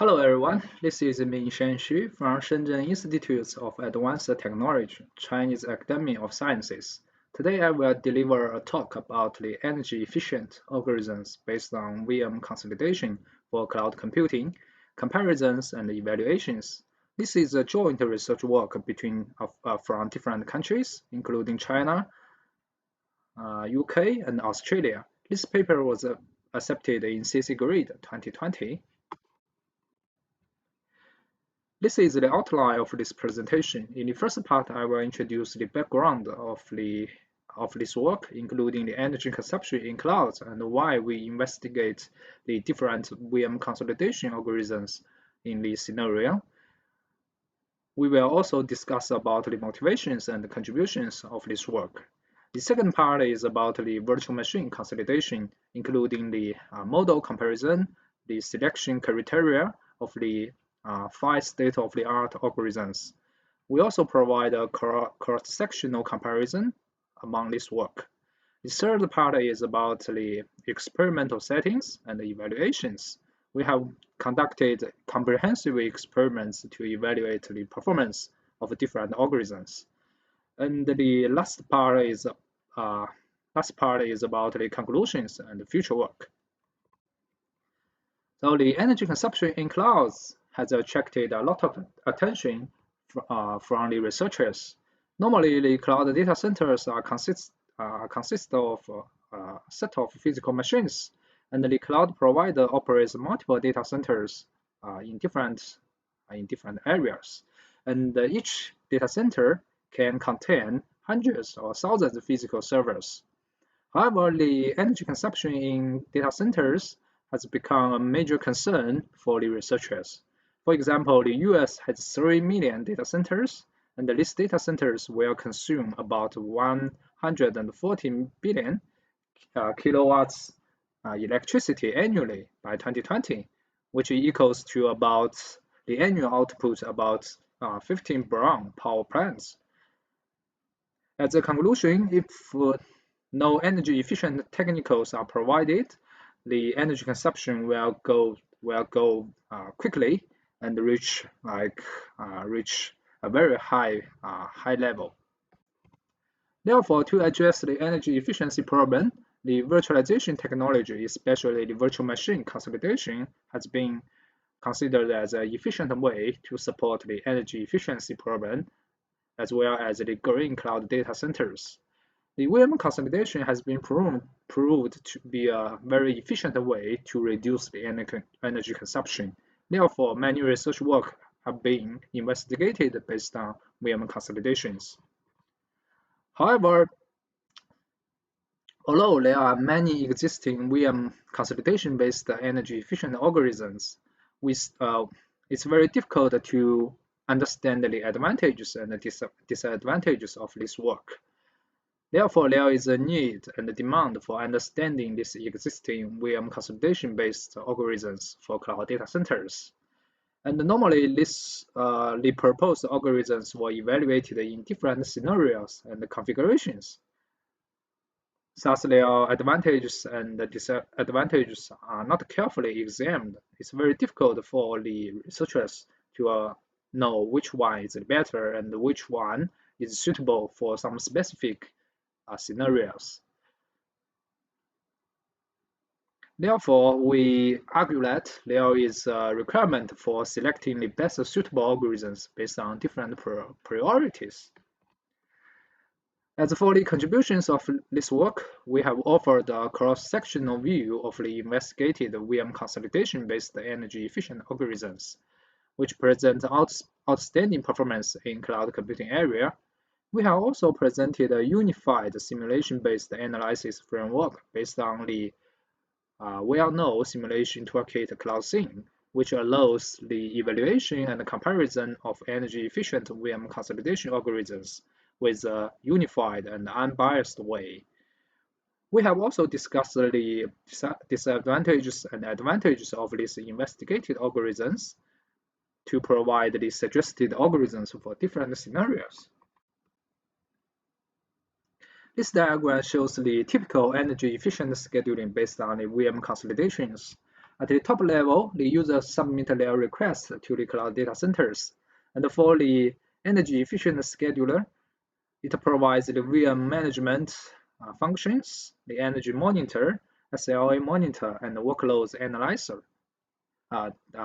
Hello everyone, this is Ming-Shen Xu from Shenzhen Institute of Advanced Technology, Chinese Academy of Sciences. Today I will deliver a talk about the energy-efficient algorithms based on VM consolidation for cloud computing, comparisons and evaluations. This is a joint research work from different countries, including China, UK, and Australia. This paper was accepted in CCGrid 2020. This is the outline of this presentation. In the first part, I will introduce the background of this work, including the energy consumption in clouds and why we investigate the different VM consolidation algorithms in this scenario. We will also discuss about the motivations and the contributions of this work. The second part is about the virtual machine consolidation, including the model comparison, the selection criteria of the 5 state-of-the-art algorithms. We also provide a cross-sectional comparison among this work. The third part is about the experimental settings and evaluations. We have conducted comprehensive experiments to evaluate the performance of different algorithms. And the last part is about the conclusions and the future work. So the energy consumption in clouds has attracted a lot of attention from the researchers. Normally, the cloud data centers consist of a set of physical machines, and the cloud provider operates multiple data centers in different areas. And each data center can contain hundreds or thousands of physical servers. However, the energy consumption in data centers has become a major concern for the researchers. For example, the US has 3 million data centers, and these data centers will consume about 114 billion kilowatts electricity annually by 2020, which equals to about the annual output about 15 Brown power plants. As a conclusion, if no energy efficient technicals are provided, the energy consumption will go quickly and reach a very high level. Therefore, to address the energy efficiency problem, the virtualization technology, especially the virtual machine consolidation, has been considered as an efficient way to support the energy efficiency problem, as well as the growing cloud data centers. The VM consolidation has been proved to be a very efficient way to reduce the energy consumption. Therefore, many research work have been investigated based on VM consolidations. However, although there are many existing VM consolidation-based energy-efficient algorithms, it's very difficult to understand the advantages and the disadvantages of this work. Therefore, there is a need and a demand for understanding these existing VM consolidation-based algorithms for cloud data centers. And normally, the proposed algorithms were evaluated in different scenarios and configurations. Thus, their advantages and disadvantages are not carefully examined. It's very difficult for the researchers to know which one is better and which one is suitable for some specific scenarios. Therefore, we argue that there is a requirement for selecting the best suitable algorithms based on different priorities. As for the contributions of this work, we have offered a cross-sectional view of the investigated VM consolidation-based energy-efficient algorithms, which present outstanding performance in cloud computing area. We have also presented a unified simulation-based analysis framework based on the well-known simulation toolkit CloudSim, which allows the evaluation and comparison of energy-efficient VM consolidation algorithms with a unified and unbiased way. We have also discussed the disadvantages and advantages of these investigated algorithms to provide the suggested algorithms for different scenarios. This diagram shows the typical energy efficient scheduling based on the VM consolidations. At the top level, the users submit their requests to the cloud data centers. And for the energy efficient scheduler, it provides the VM management functions, the energy monitor, SLA monitor, and the workloads analyzer.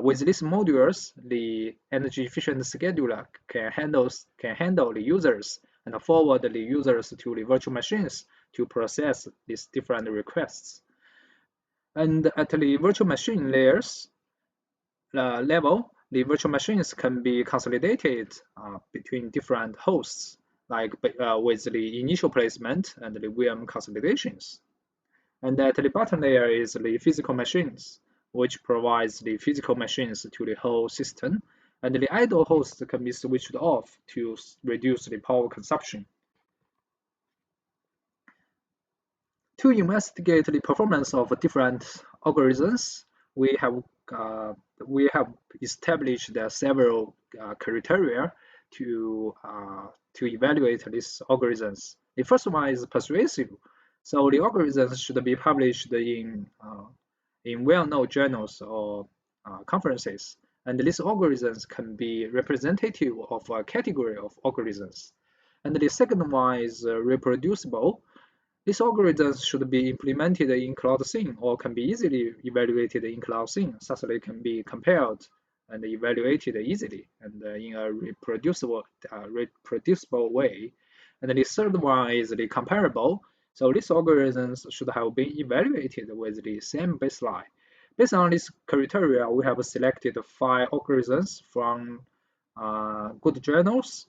With these modules, the energy efficient scheduler can handle the users and forward the users to the virtual machines to process these different requests. And at the virtual machine layers level, the virtual machines can be consolidated between different hosts, like with the initial placement and the VM consolidations. And at the bottom layer is the physical machines, which provides the physical machines to the whole system, and the idle hosts can be switched off to reduce the power consumption. To investigate the performance of different algorithms, we have established several criteria to evaluate these algorithms. The first one is persuasive. So the algorithms should be published in well-known journals or conferences, and these algorithms can be representative of a category of algorithms. And the second one is reproducible. These algorithms should be implemented in Cloud SIEM or can be easily evaluated in Cloud SIEM, such that they can be compared and evaluated easily and in a reproducible way. And the third one is the comparable. So these algorithms should have been evaluated with the same baseline. Based on this criteria, we have selected 5 algorithms from good journals,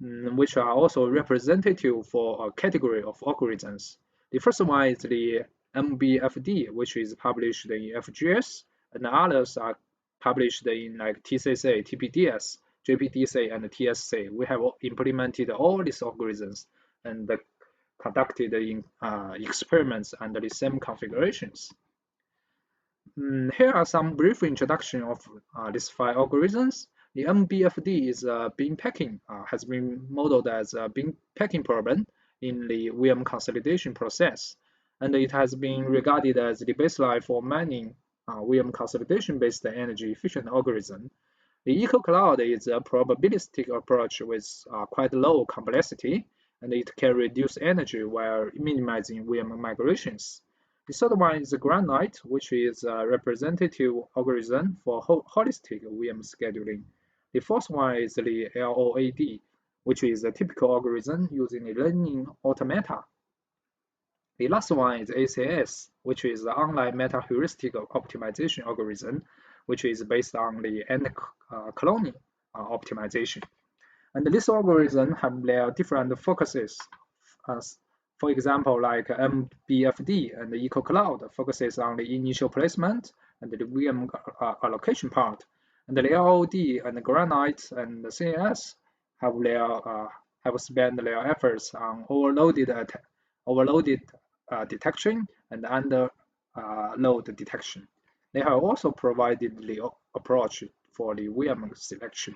which are also representative for a category of algorithms. The first one is the MBFD, which is published in FGS, and the others are published in like TCC, TPDS, JPDC, and TSC. We have implemented all these algorithms and conducted in experiments under the same configurations. Here are some brief introduction of these 5 algorithms. The MBFD is bin packing, has been modeled as a bin packing problem in the VM consolidation process, and it has been regarded as the baseline for many VM consolidation-based energy-efficient algorithm. The EcoCloud is a probabilistic approach with quite low complexity, and it can reduce energy while minimizing VM migrations. The third one is the Granite, which is a representative algorithm for holistic VM scheduling. The fourth one is the LOAD, which is a typical algorithm using the learning automata. The last one is ACS, which is the online meta-heuristic optimization algorithm, which is based on the end-cloning optimization. And these algorithms have their different focuses. For example, like MBFD and the EcoCloud focuses on the initial placement and the VM allocation part. And the LOD and the Granite and the CAS have spent their efforts on overloaded detection and underload detection. They have also provided the approach for the VM selection.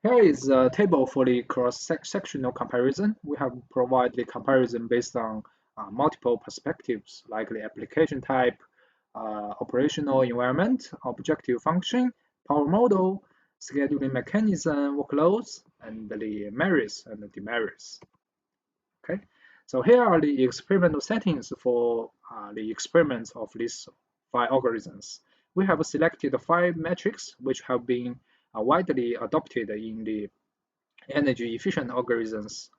Here is a table for the cross-sectional comparison. We have provided the comparison based on multiple perspectives, like the application type, operational environment, objective function, power model, scheduling mechanism, workloads, and the merits and the demerits. Okay, so here are the experimental settings for the experiments of these 5 algorithms. We have selected 5 metrics which have been widely adopted in the energy efficient algorithms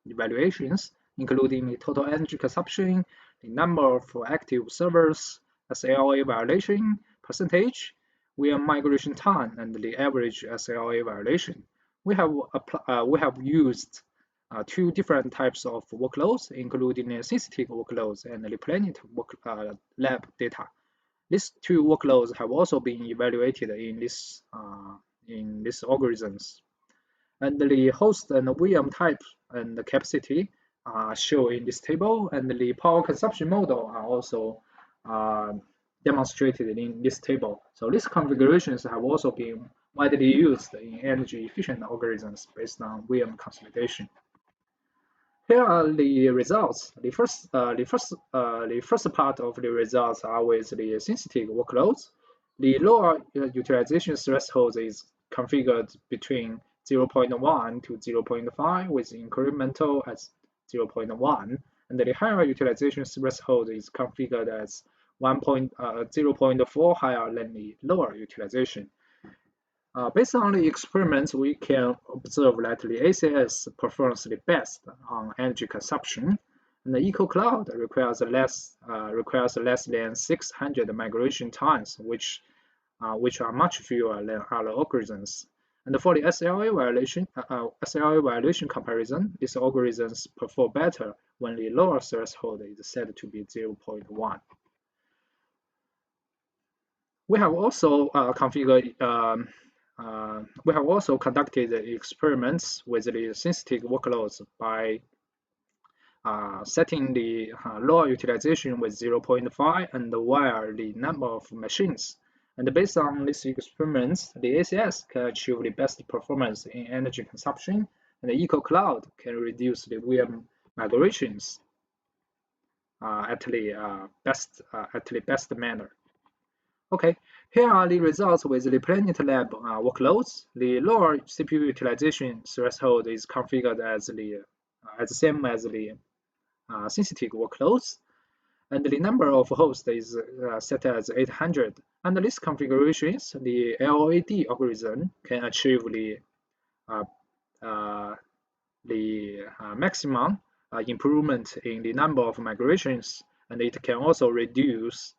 evaluations, including the total energy consumption, the number of active servers, SLA violation percentage, VM migration time, and the average SLA violation. We have used 2 different types of workloads, including sensitive workloads and the planet lab data. These 2 workloads have also been evaluated in these algorithms. And the host and the VM type and the capacity are shown in this table, and the power consumption model are also demonstrated in this table. So these configurations have also been widely used in energy efficient algorithms based on VM consolidation. Here are the results. The first part of the results are with the sensitive workloads. The lower utilization threshold is configured between 0.1 to 0.5 with incremental at 0.1, and the higher utilization threshold is configured as 0.4 higher than the lower utilization. Based on the experiments, we can observe that the ACS performs the best on energy consumption, and the EcoCloud requires less than 600 migration times, which are much fewer than other algorithms. And for the SLA violation comparison, these algorithms perform better when the lower threshold is set to be 0.1. We have also conducted experiments with the sensitive workloads by setting the lower utilization with 0.5 and while the number of machines. And based on these experiments, the ACS can achieve the best performance in energy consumption, and the EcoCloud can reduce the VM migrations at the best manner. Okay, here are the results with the Planet Lab workloads. The lower CPU utilization threshold is configured as the same as the sensitive workloads, and the number of hosts is set as 800. Under these configurations, the LOAD algorithm can achieve the maximum improvement in the number of migrations, and it can also reduce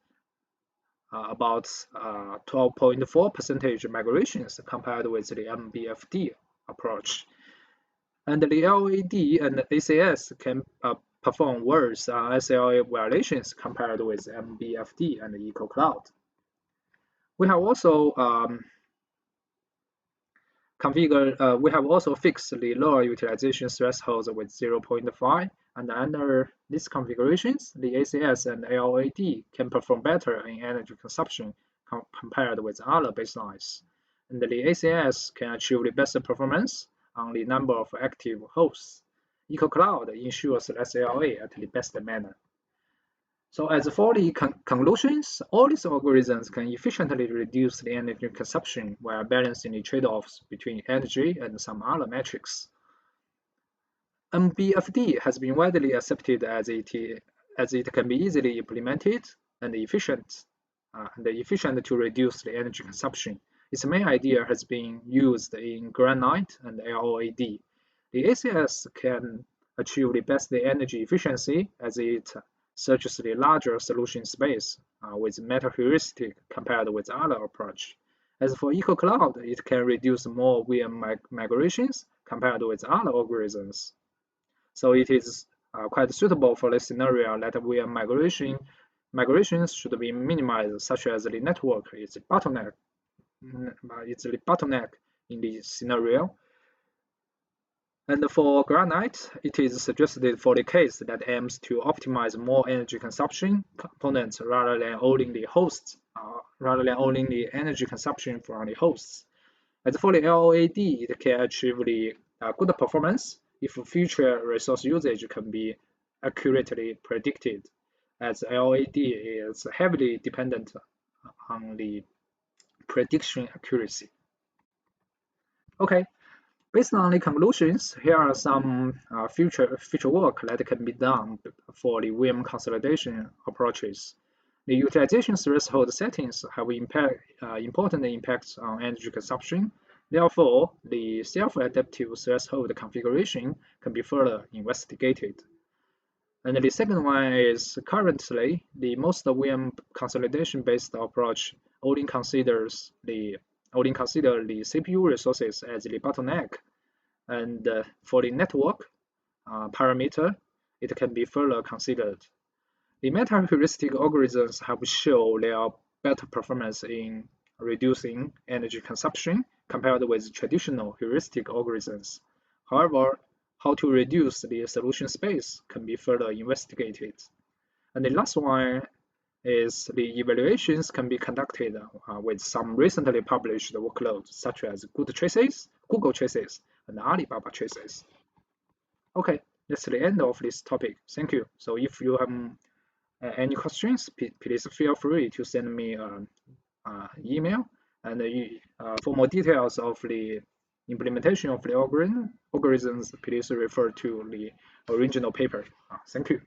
about 12.4% migrations compared with the MBFD approach. And the LOAD and the ACS can perform worse on SLA violations compared with MBFD and the EcoCloud. We have also we have also fixed the lower utilization thresholds with 0.5, and under these configurations, the ACS and LOAD can perform better in energy consumption compared with other baselines. And the ACS can achieve the best performance on the number of active hosts. EcoCloud ensures SLA at the best manner. So as for the conclusions, all these algorithms can efficiently reduce the energy consumption while balancing the trade-offs between energy and some other metrics. MBFD has been widely accepted as it can be easily implemented and efficient to reduce the energy consumption. Its main idea has been used in granite and LOAD. The ACS can achieve the best energy efficiency as it searches the larger solution space with meta heuristic compared with other approach. As for EcoCloud, it can reduce more VM migrations compared with other algorithms. So it is quite suitable for the scenario that VM migrations should be minimized, such as the network is a bottleneck. It's the bottleneck in this scenario. And for Granite, it is suggested for the case that aims to optimize more energy consumption components rather than owning the energy consumption from the hosts. As for the LOAD, it can achieve the good performance if future resource usage can be accurately predicted, as LOAD is heavily dependent on the prediction accuracy. Okay. Based on the conclusions, here are some future work that can be done for the VM consolidation approaches. The utilization threshold settings have important impacts on energy consumption. Therefore, the self-adaptive threshold configuration can be further investigated. And the second one is currently the most VM consolidation-based approach only consider the CPU resources as the bottleneck, and for the network parameter, it can be further considered. The meta-heuristic algorithms have shown their better performance in reducing energy consumption compared with traditional heuristic algorithms. However, how to reduce the solution space can be further investigated. And the last one is the evaluations can be conducted with some recently published workloads, such as Google traces, and Alibaba traces. Okay, that's the end of this topic. Thank you. So if you have any questions, please feel free to send me an email. And for more details of the implementation of the algorithms, please refer to the original paper. Thank you.